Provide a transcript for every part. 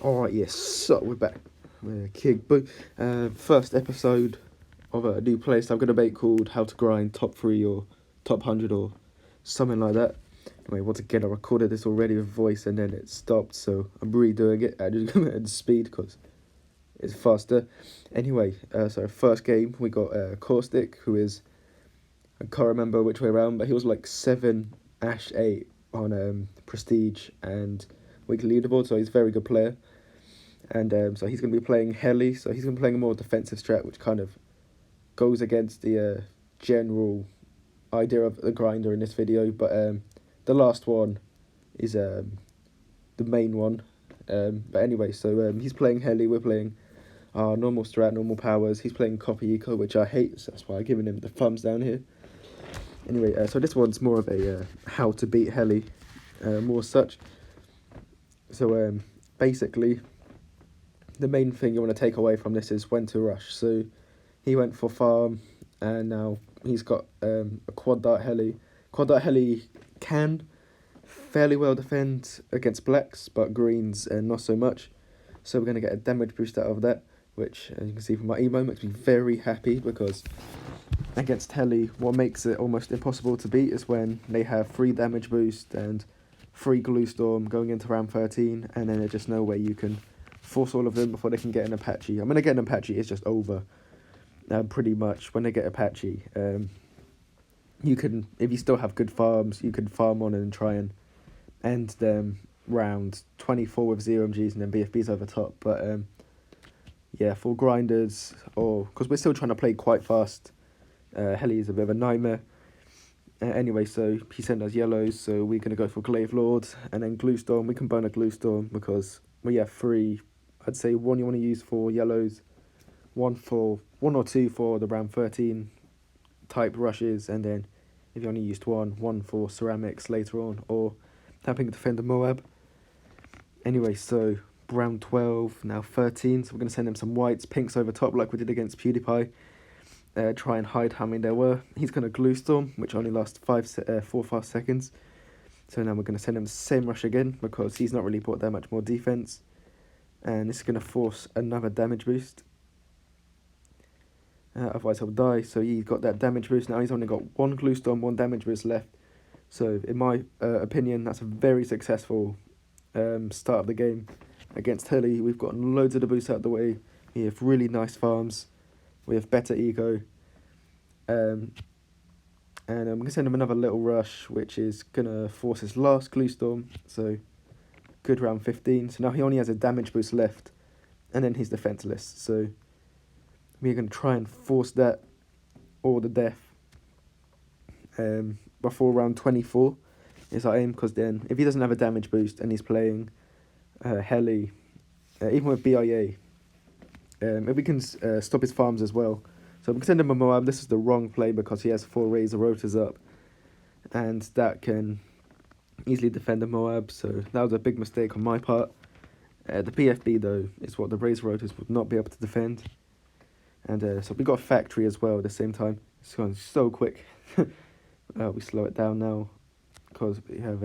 Alright, yes, so we're back. We're Kig Boo. First episode of a new playlist I'm going to make called How to Grind Top 3 or Top 100 or something like that. Anyway, once again, I recorded this already with voice and then it stopped, so I'm redoing it. I just go ahead speed because it's faster. Anyway, so first game, we got Caustic, who is, I can't remember which way around, but he was like 7, Ash 8 on Prestige and Weekly Leaderboard, so he's a very good player. And so he's going to be playing Heli, so he's going to be playing a more defensive strat, which kind of goes against the general idea of the grinder in this video. But the last one is the main one. But anyway, so he's playing Heli, we're playing our normal strat, normal powers. He's playing Copy Eco, which I hate, so that's why I'm giving him the thumbs down here. Anyway, so this one's more of a how to beat Heli, more such. So basically, the main thing you want to take away from this is when to rush. So he went for farm, and now he's got a quad dart heli. Quad dart heli can fairly well defend against blacks, but greens not so much. So we're going to get a damage boost out of that, which, as you can see from my emo, makes me very happy, because against heli, what makes it almost impossible to beat is when they have free damage boost and free glue storm going into round 13, and then there's just no way you can force all of them before they can get an Apache. I mean, again, Apache is just over, pretty much. When they get Apache, you can, if you still have good farms, you can farm on and try and end them round 24 with 0 MGs and then BFBs over top. But yeah, for grinders, or because we're still trying to play quite fast, Heli is a bit of a nightmare. Anyway, so he sent us yellows, so we're going to go for Glaive Lord, and then Glue Storm. We can burn a Glue Storm because we have 3. I'd say 1 you want to use for yellows, 1 or 2 for the round 13 type rushes, and then if you only used 1 for ceramics later on, or helping defend the Moab. Anyway, so round 12, now 13, so we're going to send him some whites, pinks over top like we did against PewDiePie. Try and hide how many there were. He's going to Glue Storm, which only lasts 4 or 5 seconds. So now we're going to send him the same rush again, because he's not really brought that much more defense. And this is going to force another damage boost. Otherwise he'll die. So he's got that damage boost. Now he's only got 1 Glue Storm, 1 damage boost left. So in my opinion, that's a very successful start of the game against Heli. We've gotten loads of the boosts out of the way. We have really nice farms. We have better ego. And I'm going to send him another little rush, which is going to force his last Glue Storm. So good round 15. So now he only has a damage boost left, and then he's defenseless. So we're going to try and force that or the death before round 24 is our aim, because then if he doesn't have a damage boost and he's playing Heli, even with BIA, if we can stop his farms as well. So we can send him a Moab. This is the wrong play because he has 4 Razor Rotors up, and that can easily defend the Moab, so that was a big mistake on my part. The PFB, though, is what the Razor Rotors would not be able to defend. And so we got a Factory as well at the same time. It's going so quick. We slow it down now because we have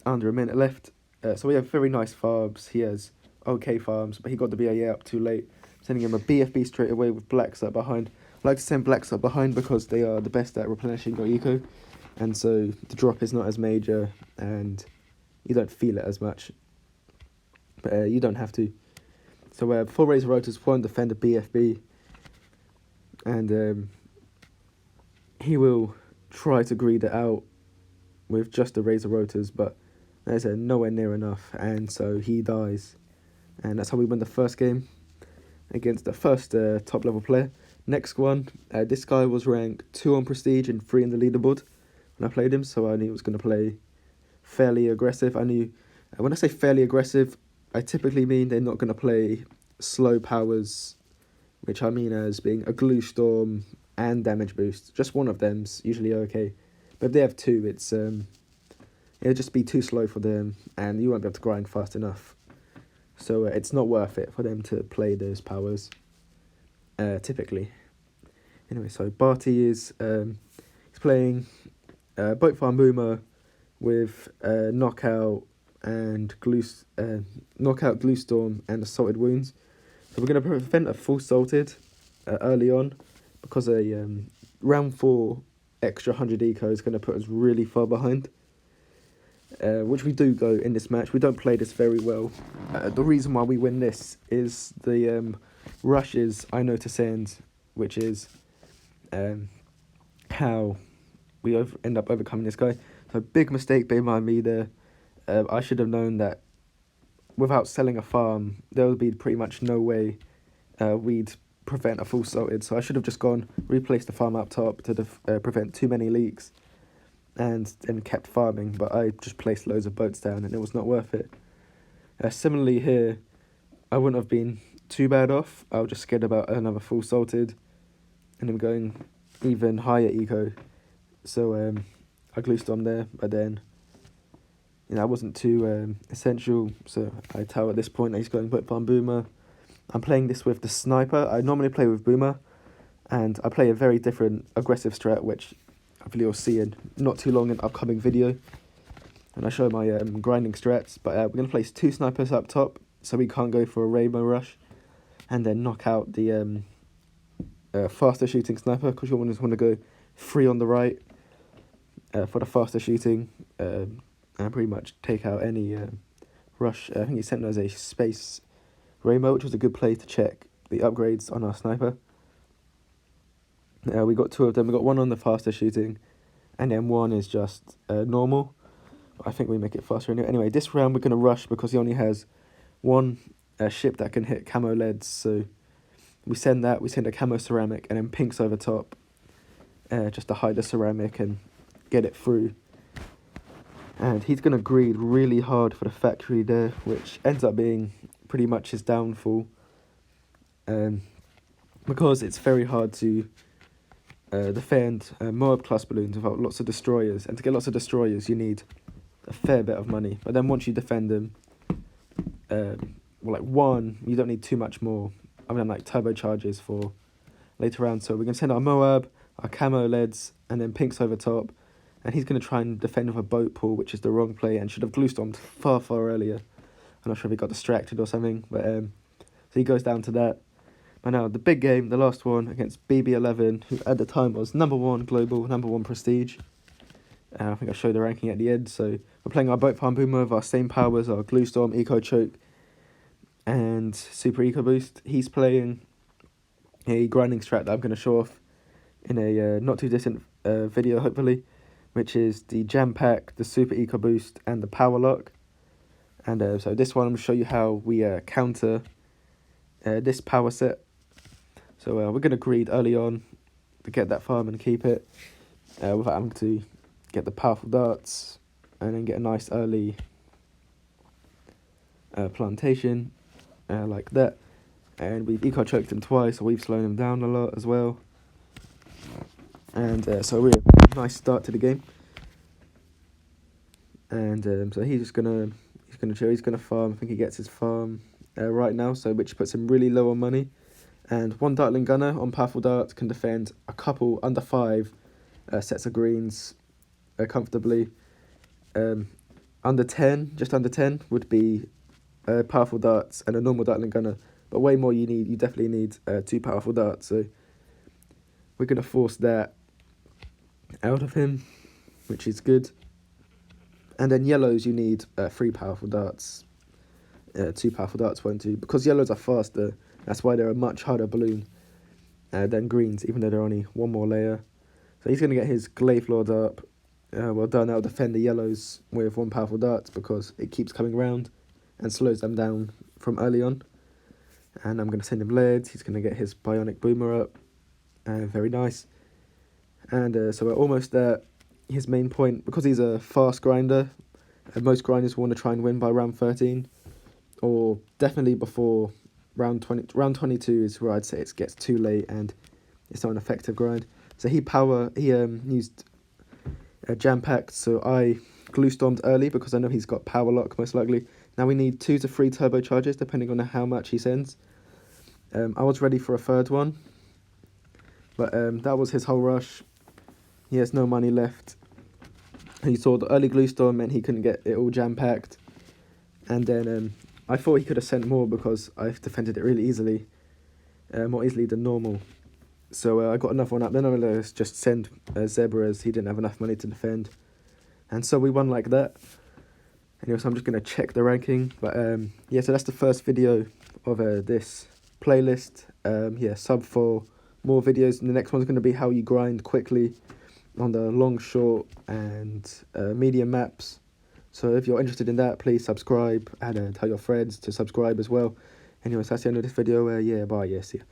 under a minute left. So we have very nice farms. He has okay farms, but he got the BAA up too late. Sending him a BFB straight away with Blacks up behind. I like to send Blacks up behind because they are the best at replenishing your eco, and so the drop is not as major and you don't feel it as much, but you don't have to. So 4 Razor Rotors won't defend a BFB, and he will try to greed it out with just the Razor Rotors, but there's nowhere near enough, and so he dies. And that's how we win the first game against the first top level player. Next one, this guy was ranked 2 on Prestige and 3 in the leaderboard when I played him, so I knew he was going to play fairly aggressive. I knew, when I say fairly aggressive, I typically mean they're not going to play slow powers, which I mean as being a Glue Storm and damage boost. Just one of them's usually okay, but if they have 2, it'll just be too slow for them, and you won't be able to grind fast enough. So it's not worth it for them to play those powers, typically. Anyway, so Barty is he's playing Boat Farm Boomer with Knockout and knock out Glue Storm and Assaulted Wounds. So we're going to prevent a full salted early on, because a round 4 extra 100 eco is going to put us really far behind, which we do go in this match. We don't play this very well. The reason why we win this is the rushes I know to send, which is how we end up overcoming this guy. So big mistake by me there. I should have known that without selling a farm, there would be pretty much no way we'd prevent a full salted. So I should have just replaced the farm up top to prevent too many leaks, and then kept farming. But I just placed loads of boats down, and it was not worth it. Similarly here, I wouldn't have been too bad off. I was just scared about another full salted, and I'm going even higher eco. So I Glue Storm there, but then that wasn't too essential. So I tell at this point that he's going Boat Farm Boomer. I'm playing this with the Sniper. I normally play with Boomer, and I play a very different aggressive strat, which hopefully you'll see in not too long in an upcoming video. And I show my grinding strats, but we're going to place 2 snipers up top, so we can't go for a rainbow rush, and then knock out the faster shooting sniper, because you always want to go 3 on the right for the faster shooting, and pretty much take out any rush. I think he sent us a space rainbow, which was a good play to check the upgrades on our sniper. We got 2 of them. We got 1 on the faster shooting, and then 1 is just normal. I think we make it faster anyway. Anyway, this round we're going to rush because he only has 1 ship that can hit camo leads. So we send a camo ceramic, and then pinks over top, just to hide the ceramic and get it through. And he's going to greed really hard for the factory there, which ends up being pretty much his downfall. Because it's very hard to defend Moab class balloons without lots of destroyers. And to get lots of destroyers, you need a fair bit of money. But then once you defend them, like 1, you don't need too much more. I mean, like turbocharges for later round. So we're going to send our Moab, our camo leads, and then pinks over top. And he's going to try and defend with a boat pool, which is the wrong play, and should have Glue Stormed far, far earlier. I'm not sure if he got distracted or something, but so he goes down to that. But now the big game, the last one against BB11, who at the time was #1 global, #1 prestige. I think I showed the ranking at the end. So we're playing our Boat Farm Boomer with our same powers, our Glue Storm, Eco Choke, and Super Eco Boost. He's playing a grinding strat that I'm going to show off in a not too distant video, hopefully, which is the Jam Pack, the Super Eco Boost, and the Power Lock. And so this one, I'm going to show you how we counter this power set. So we're going to greed early on to get that farm and keep it, without having to get the powerful darts, and then get a nice early plantation like that. And we've eco choked him twice, so we've slowed him down a lot as well. And so we're a nice start to the game. And so he's gonna chill. He's gonna farm. I think he gets his farm right now, so which puts him really low on money. And 1 Dartling Gunner on powerful darts can defend a couple under 5 sets of greens comfortably. Under 10, just under 10 would be powerful darts and a normal Dartling Gunner. But way more you definitely need 2 powerful darts. So we're gonna force that out of him, which is good. And then yellows, you need 3 powerful darts. 2 powerful darts won't do, because yellows are faster. That's why they're a much harder balloon than greens, even though they're only 1 more layer. So he's going to get his Glaive Lord up. Well done, that'll defend the yellows with 1 powerful darts, because it keeps coming round and slows them down from early on. And I'm going to send him leads. He's going to get his Bionic Boomer up. Very nice. And so we're almost at his main point. Because he's a fast grinder, most grinders want to try and win by round 13. Or definitely before round 20. Round 22 is where I'd say it gets too late and it's not an effective grind. So he used Jam Packed, so I Glue Stormed early because I know he's got Power Lock most likely. Now we need 2 to 3 turbocharges depending on how much he sends. I was ready for a 3rd one, but that was his whole rush. He has no money left. He saw the early Glue Storm meant he couldn't get it all Jam Packed, And then I thought he could have sent more because I've defended it really easily, more easily than normal. So I got another one up. Then I realised just send Zebra as he didn't have enough money to defend. And so we won like that. Anyway, so I'm just going to check the ranking. But yeah, so that's the first video of this playlist. Yeah, sub for more videos. And the next one's going to be how you grind quickly on the long, short, and medium maps. So if you're interested in that, please subscribe and tell your friends to subscribe as well. Anyway, so that's the end of this video. Yeah, bye. Yeah, see ya.